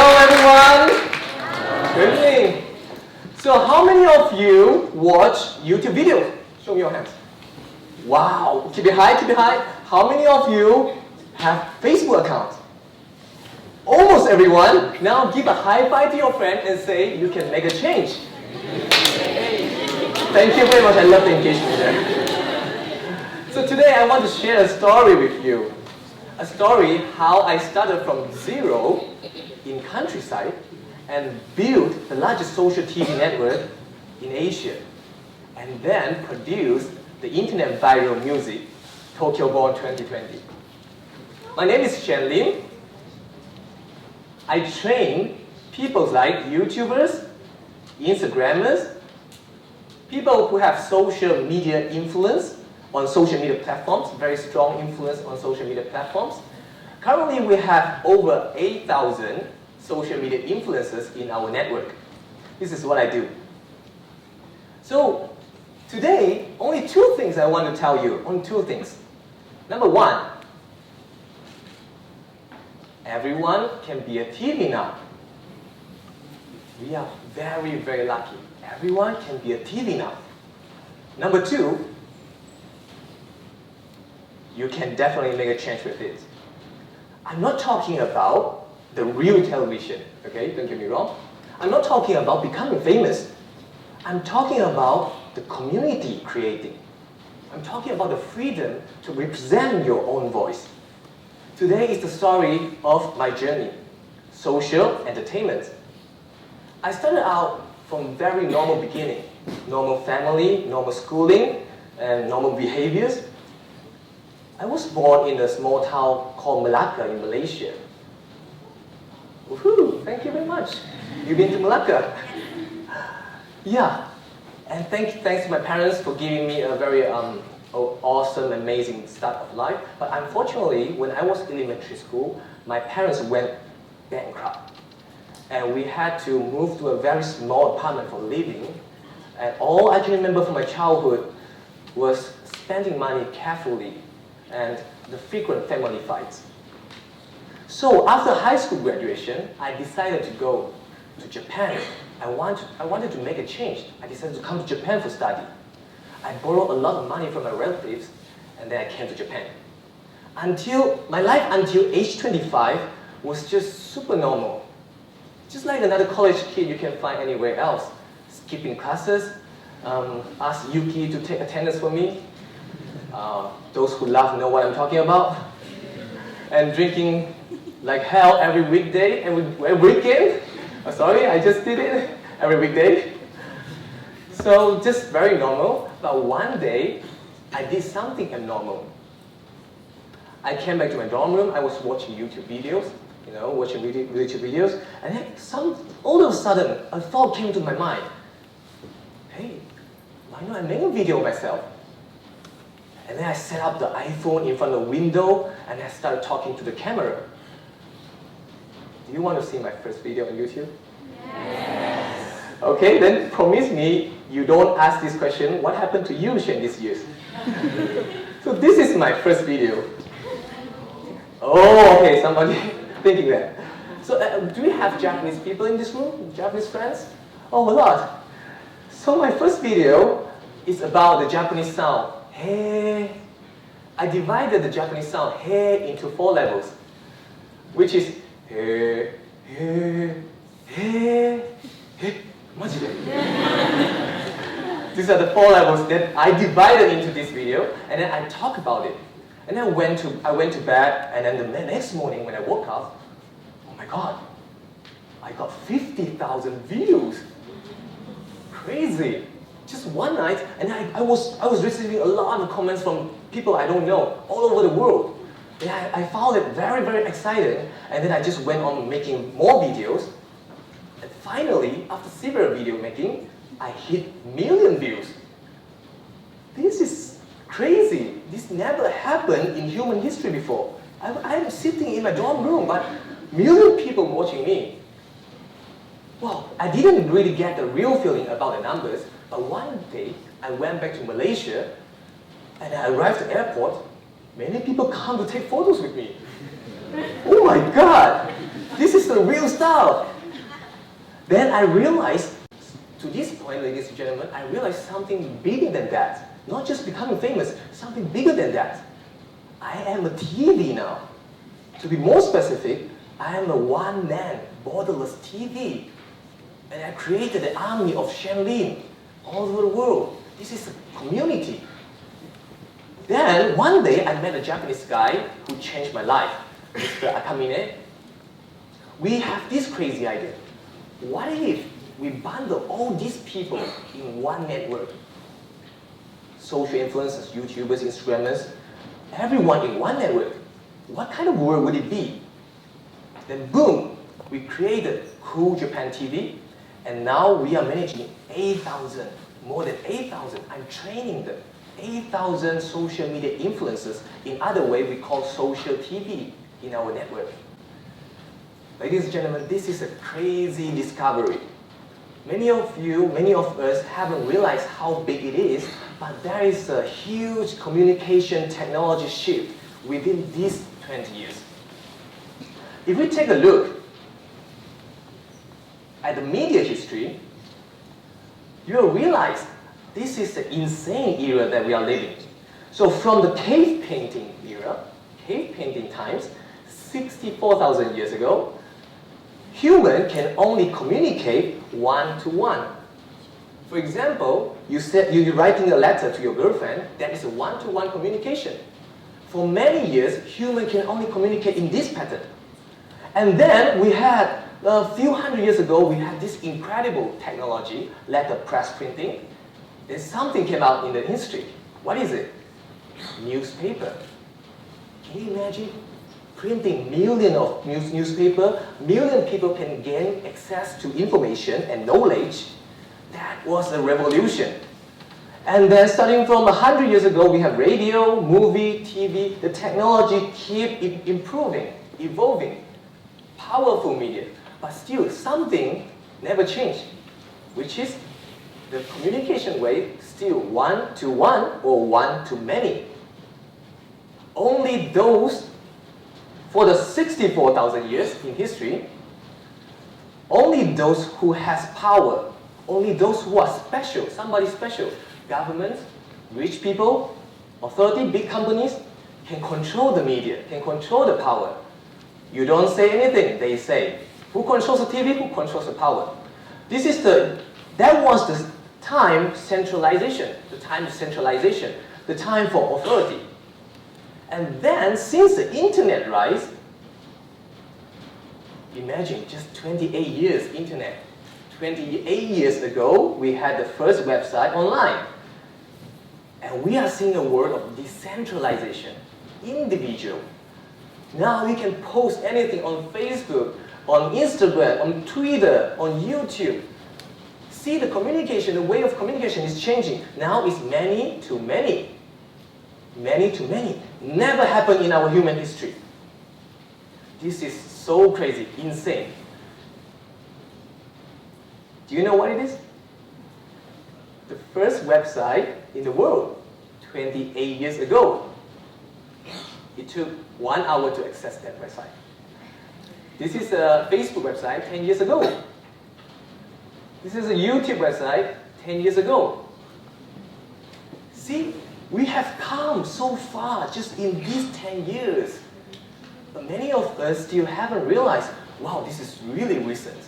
Hello everyone. Good evening. So how many of you watch YouTube videos? Show me your hands. Wow. Keep it high, keep it high. How many of you have Facebook accounts? Almost everyone. Now give a high five to your friend and say you can make a change. Thank you very much. I love the engagement there. So today I want to share a story with you. A story how I started from zero in countryside and built the largest social TV network in Asia, and then produced the internet viral music, Tokyo Born 2020. My name is Shen. I train people like YouTubers, Instagrammers, people who have social media influence on social media platforms, very strong influence on social media platforms. Currently, we have over 8,000 social media influencers in our network. This is what I do. So today, only two things I want to tell you, only two things. Number one, everyone can be a TV now. We are very, very lucky. Everyone can be a TV now. Number two, you can definitely make a change with it. I'm not talking about the real television, okay? Don't get me wrong. I'm not talking about becoming famous. I'm talking about the community creating. I'm talking about the freedom to represent your own voice. Today is the story of my journey, social entertainment. I started out from very normal beginning, normal family, normal schooling, and normal behaviors. I was born in a small town called Malacca in Malaysia. Woohoo! Thank you very much. You've been to Malacca? Yeah. And thanks to my parents for giving me a very awesome, amazing start of life. But unfortunately, when I was in elementary school, my parents went bankrupt. And we had to move to a very small apartment for living. And all I can remember from my childhood was spending money carefully and the frequent family fights. So after high school graduation, I decided to go to Japan. I wanted to make a change. I decided to come to Japan for study. I borrowed a lot of money from my relatives, and then I came to Japan. My life until age 25 was just super normal. Just like another college kid you can find anywhere else. Skipping classes, ask Yuki to take attendance for me. Those who laugh know what I'm talking about. And drinking like hell every weekday, every weekend. Sorry, I just did it every weekday. So just very normal. But one day, I did something abnormal. I came back to my dorm room. I was watching YouTube videos, and then all of a sudden, a thought came to my mind. Hey, why not I make a video of myself? And then I set up the iPhone in front of the window, and I started talking to the camera. Do you want to see my first video on YouTube? Yes. Okay, then promise me you don't ask this question, what happened to you, Shen, these years? So this is my first video. Oh, okay, somebody thinking that. So do we have Japanese people in this room? Japanese friends? Oh, a lot. So my first video is about the Japanese sound. Hey. I divided the Japanese sound hey into 4 levels, which is hey, hey, hey, hey. These are the 4 levels that I divided into this video, and then I talk about it. And then I went to bed, and then the next morning when I woke up, oh my God, I got 50,000 views. Crazy. Just one night, and I was receiving a lot of comments from people I don't know all over the world. And I found it very, very exciting, and then I just went on making more videos. And finally, after several video making, I hit 1 million views. This is crazy. This never happened in human history before. I'm sitting in my dorm room, but 1 million people watching me. Well, I didn't really get the real feeling about the numbers. But one day, I went back to Malaysia, and I arrived at the airport. Many people come to take photos with me. Oh my God! This is the real stuff. Then I realized, to this point, ladies and gentlemen, I realized something bigger than that. Not just becoming famous, something bigger than that. I am a TV now. To be more specific, I am a one-man borderless TV. And I created an army of Shen all over the world. This is a community. Then one day I met a Japanese guy who changed my life, Mr. Akamine. We have this crazy idea. What if we bundle all these people in one network? Social influencers, YouTubers, Instagrammers, everyone in one network. What kind of world would it be? Then boom, we created Cool Japan TV, and now we are managing 8,000, more than 8,000. I'm training them. 8,000 social media influencers. In other way, we call social TV in our network. Ladies and gentlemen, this is a crazy discovery. Many of you, many of us haven't realized how big it is, but there is a huge communication technology shift within these 20 years. If we take a look at the media history, you will realize this is an insane era that we are living. So from the cave painting era, cave painting times, 64,000 years ago, human can only communicate one-to-one. For example, you're writing a letter to your girlfriend, that is a one-to-one communication. For many years, human can only communicate in this pattern. And then we had, a few hundred years ago, we had this incredible technology, letterpress printing. Then something came out in the history. What is it? Newspaper. Can you imagine? Printing millions of newspaper, million people can gain access to information and knowledge. That was a revolution. And then starting from 100 years ago, we have radio, movie, TV. The technology keep improving, evolving. Powerful media. But still, something never changed, which is the communication way still one-to-one or one-to-many. Only those, for the 64,000 years in history, only those who has power, only those who are special, somebody special, governments, rich people, authority, big companies, can control the media, can control the power. You don't say anything, they say. Who controls the TV? Who controls the power? That was the time centralization, the time of centralization, the time for authority. And then, since the internet rise, imagine just 28 years internet. 28 years ago, we had the first website online. And we are seeing a world of decentralization, individual. Now we can post anything on Facebook, on Instagram, on Twitter, on YouTube. See the communication, the way of communication is changing. Now it's many to many. Many to many. Never happened in our human history. This is so crazy, insane. Do you know what it is? The first website in the world, 28 years ago. It took 1 hour to access that website. This is a Facebook website 10 years ago. This is a YouTube website 10 years ago. See, we have come so far just in these 10 years. But many of us still haven't realized, wow, this is really recent.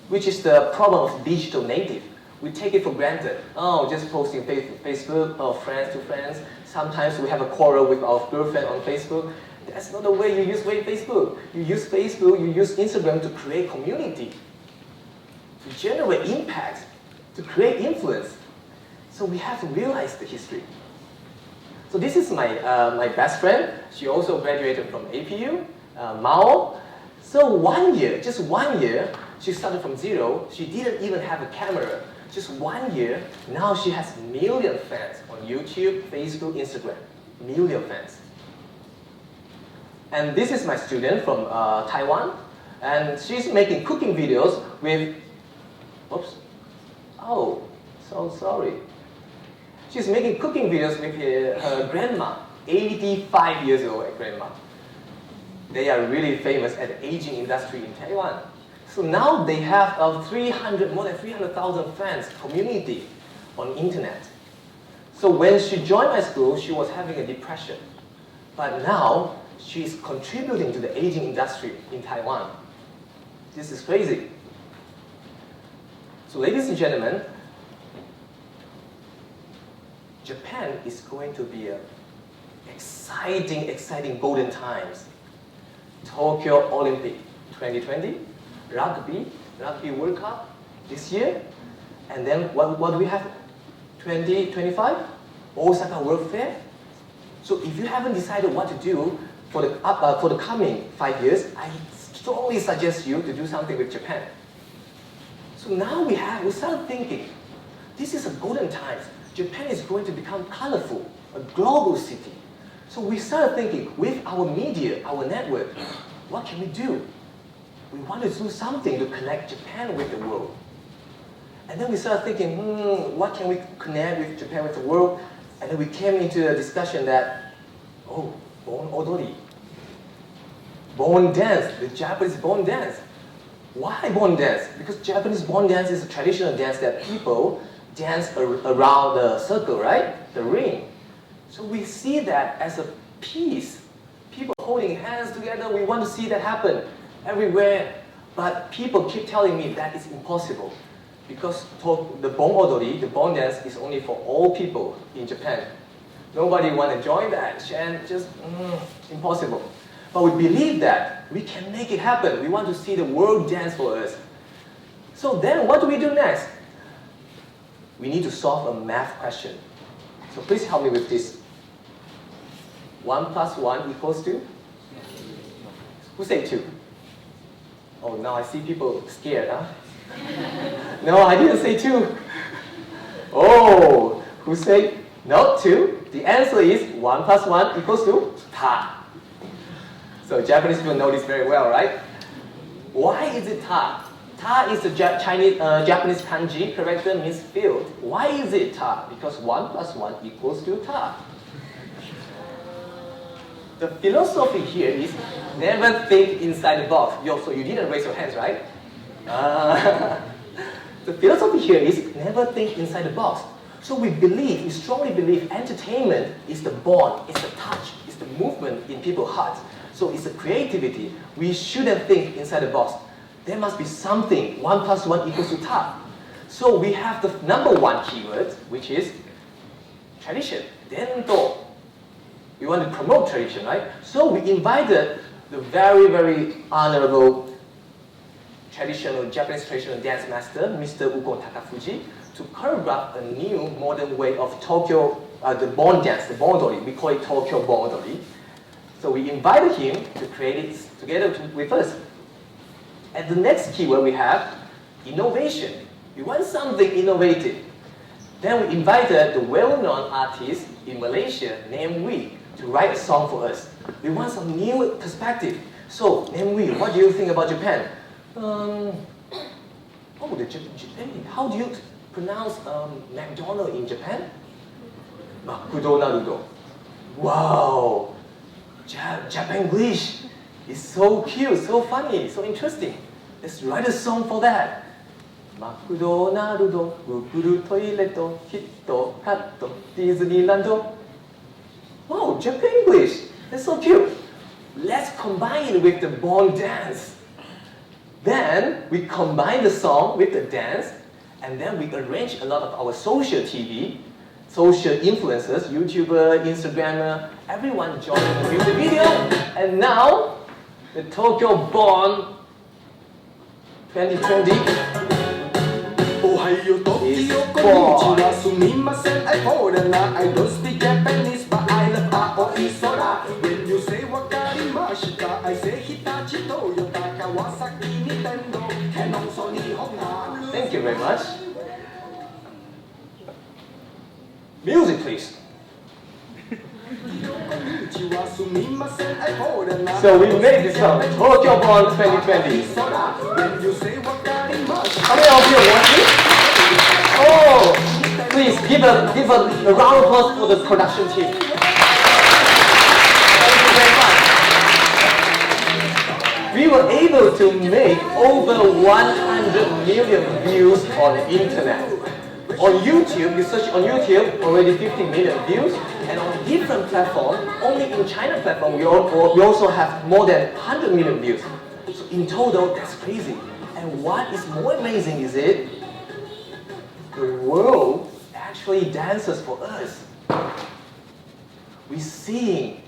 Which is the problem of digital native. We take it for granted. Oh, just posting Facebook, or friends to friends. Sometimes we have a quarrel with our girlfriend on Facebook. That's not the way you use Facebook. You use Facebook, you use Instagram to create community, to generate impact, to create influence. So we have to realize the history. So this is my best friend. She also graduated from APU, Mao. So 1 year, just 1 year, she started from zero. She didn't even have a camera. Just 1 year, now she has million fans on YouTube, Facebook, Instagram. Million fans. And this is my student from Taiwan. And she's making cooking videos with, oops, oh, so sorry. She's making cooking videos with her grandma, 85 years old grandma. They are really famous at the aging industry in Taiwan. So now they have more than 300,000 fans community on internet. So when she joined my school, she was having a depression. But now, she is contributing to the aging industry in Taiwan. This is crazy. So ladies and gentlemen, Japan is going to be exciting golden times. Tokyo Olympic 2020, Rugby World Cup this year, and then what do we have? 2025, Osaka World Fair. So if you haven't decided what to do for the coming 5 years, I strongly suggest you to do something with Japan. So now we started thinking, this is a golden time. Japan is going to become colorful, a global city. So we started thinking, with our media, our network, what can we do? We want to do something to connect Japan with the world. And then we started thinking, what can we connect with Japan with the world? And then we came into a discussion that, bon odori, bon dance, the Japanese bon dance. Why bon dance? Because Japanese bon dance is a traditional dance that people dance around the circle, right? The ring. So we see that as a piece. People holding hands together, we want to see that happen everywhere. But people keep telling me that it's impossible. Because the bon odori, the bon dance, is only for all people in Japan. Nobody want to join that. Shen, just impossible. But we believe that we can make it happen. We want to see the world dance for us. So then what do we do next? We need to solve a math question. So please help me with this. 1 plus 1 equals to? Who said 2? Oh, now I see people scared, huh? No, I didn't say 2. Oh, who said no, 2? The answer is 1 plus 1 equals to ta. So Japanese people know this very well, right? Why is it ta? Ta is the Japanese kanji character, means field. Why is it ta? Because 1 plus 1 equals to ta. The philosophy here is never think inside the box. So you didn't raise your hands, right? The philosophy here is never think inside the box. So we strongly believe entertainment is the bond, it's the touch, it's the movement in people's hearts. So it's the creativity. We shouldn't think inside the box. There must be something. 1 plus 1 equals to ta. So we have the number 1 keyword, which is tradition, dento. We want to promote tradition, right? So we invited the very honorable Japanese traditional dance master, Mr. Ukon Takafuji, to choreograph a new modern way of Tokyo, the bon dance, the bon odori. We call it Tokyo bon odori. So we invited him to create it together with us. And the next keyword we have, innovation. We want something innovative. Then we invited the well-known artist in Malaysia, named Wee, to write a song for us. We want some new perspective. So, named Wee, what do you think about Japan? How do you pronounce McDonald's in Japan? McDonald's. Wow! Japanese is so cute, so funny, so interesting. Let's write a song for that. McDonald's, Google toilet, Hitto, Hatto, Disneyland. Wow, Japan English. That's so cute. Let's combine it with the bon dance. Then we combine the song with the dance, and then we arrange a lot of our social TV, social influencers, YouTuber, Instagrammer, everyone joining the music video. And now, the Tokyo Bon 2020 is born. I don't speak Japanese, but I love Aoi Sora. When you say wakarimashita, I say Hitachi, Toyota, Kawasaki, Nintendo, Canon, Sony, Honda. Thank you very much. Music, please. So we made this song, Tokyo Bon 2020. How many of you are watching? Oh, please give a round of applause for the production team. Thank you very much. We were able to make over 100 million views on the internet. On YouTube, you search on YouTube, already 50 million views, and on different platforms, only in China platform, we also have more than 100 million views. So in total, that's crazy. And what is more amazing is it, the world actually dances for us. We're seeing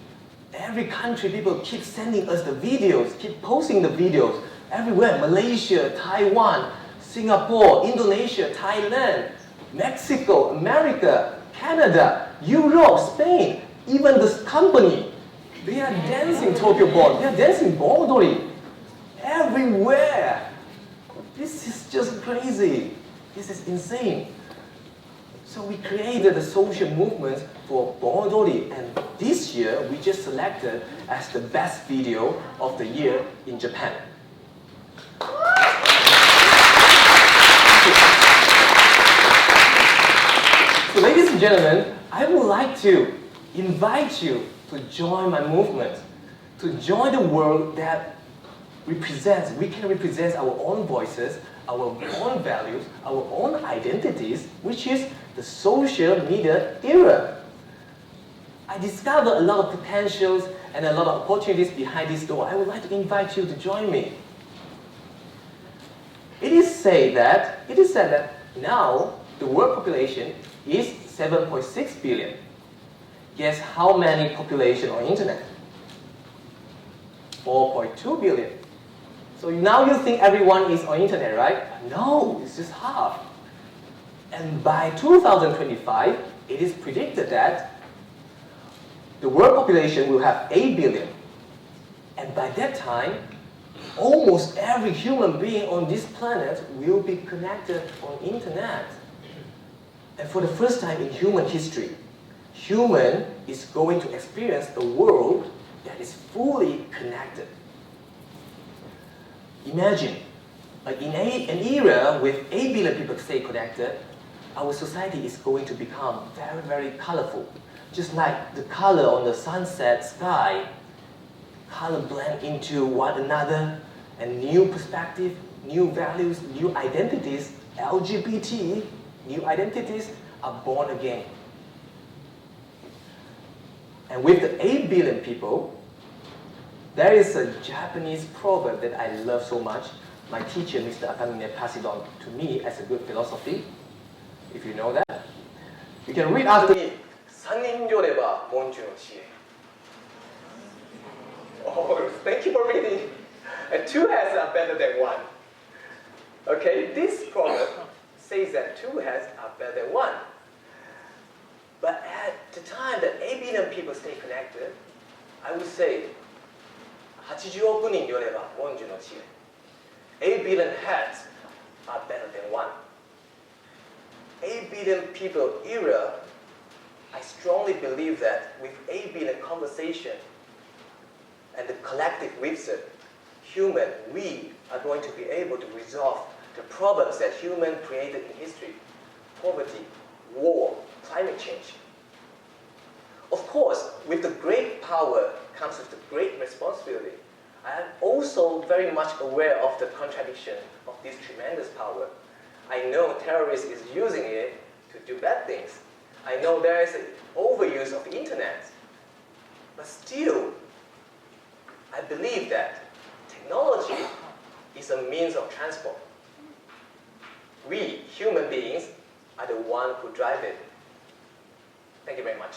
every country, people keep sending us the videos, keep posting the videos everywhere. Malaysia, Taiwan, Singapore, Indonesia, Thailand, Mexico, America, Canada, Europe, Spain, even this company, they are dancing Tokyo Ball, they are dancing Bordori, everywhere. This is just crazy. This is insane. So we created a social movement for Bordori, and this year we just selected as the best video of the year in Japan. So ladies and gentlemen, I would like to invite you to join my movement, to join the world that we can represent our own voices, our own values, our own identities, which is the social media era. I discovered a lot of potentials and a lot of opportunities behind this door. I would like to invite you to join me. It is said that now the world population is 7.6 billion. Guess how many population on internet? 4.2 billion. So now you think everyone is on internet, right? No, it's just half. And by 2025, it is predicted that the world population will have 8 billion. And by that time, almost every human being on this planet will be connected on internet. And for the first time in human history, human is going to experience a world that is fully connected. Imagine, in an era with 8 billion people stay connected, our society is going to become very, very colorful. Just like the color on the sunset sky, color blend into one another, and new perspective, new values, new identities, LGBT, new identities are born again. And with the 8 billion people, there is a Japanese proverb that I love so much. My teacher, Mr. Akamine, passed it on to me as a good philosophy. If you know that, you can read after me. 산인조레바 몬주노치에. Oh, thank you for reading. And two heads are better than one. Okay, this proverb says that two heads are better than one. But at the time that 8 billion people stay connected, I would say 80億人よれば文殊の知恵. 8 billion heads are better than one. 8 billion people era, I strongly believe that with 8 billion conversation and the collective wisdom, we are going to be able to resolve the problems that human created in history: poverty, war, climate change. Of course, with the great power comes with the great responsibility. I am also very much aware of the contradiction of this tremendous power. I know terrorists is using it to do bad things. I know there is an overuse of the internet. But still, I believe that technology is a means of transport. We, human beings, are the ones who drive it. Thank you very much.